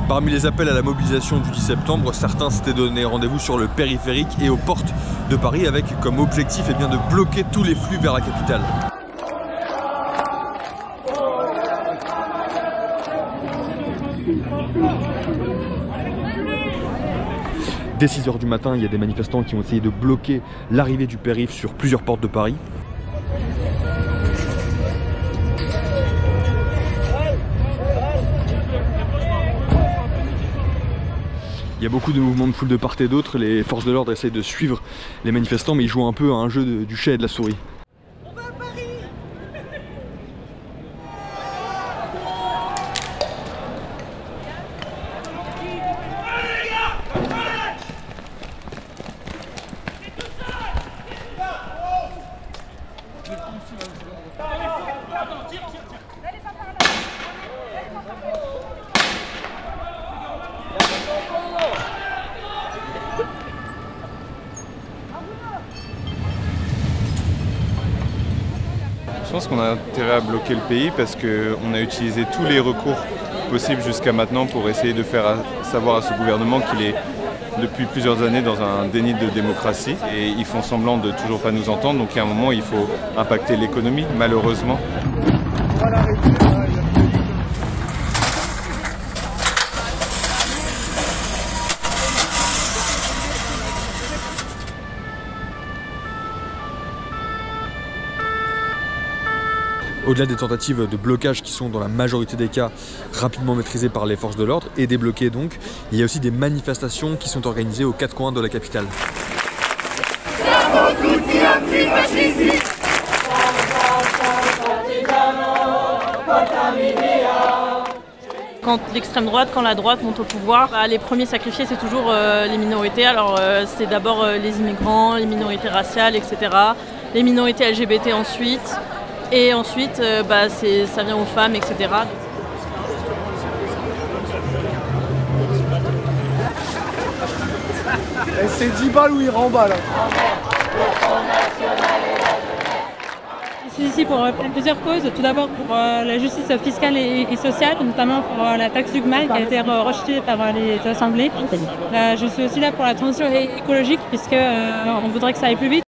Parmi les appels à la mobilisation du 10 septembre, certains s'étaient donné rendez-vous sur le périphérique et aux portes de Paris avec comme objectif de bloquer tous les flux vers la capitale. Dès 6 h du matin, il y a des manifestants qui ont essayé de bloquer l'arrivée du périph' sur plusieurs portes de Paris. Il y a beaucoup de mouvements de foule de part et d'autre, les forces de l'ordre essayent de suivre les manifestants mais ils jouent un peu à un jeu du chat et de la souris. On va à Paris. Je pense qu'on a intérêt à bloquer le pays parce qu'on a utilisé tous les recours possibles jusqu'à maintenant pour essayer de faire savoir à ce gouvernement qu'il est depuis plusieurs années dans un déni de démocratie et ils font semblant de toujours pas nous entendre. Donc à un moment il faut impacter l'économie malheureusement. Au-delà des tentatives de blocage qui sont dans la majorité des cas rapidement maîtrisées par les forces de l'ordre et débloquées donc, il y a aussi des manifestations qui sont organisées aux quatre coins de la capitale. Quand l'extrême droite, quand la droite monte au pouvoir, les premiers sacrifiés c'est toujours les minorités. Alors c'est d'abord les immigrants, les minorités raciales, etc. Les minorités LGBT ensuite. Et ensuite, ça vient aux femmes, etc. C'est 10 balles ou il remballe. Je suis ici pour plusieurs causes. Tout d'abord pour la justice fiscale et sociale, notamment pour la taxe Hugman qui a été rejetée par les assemblées. Je suis aussi là pour la transition écologique puisqu'on voudrait que ça aille plus vite.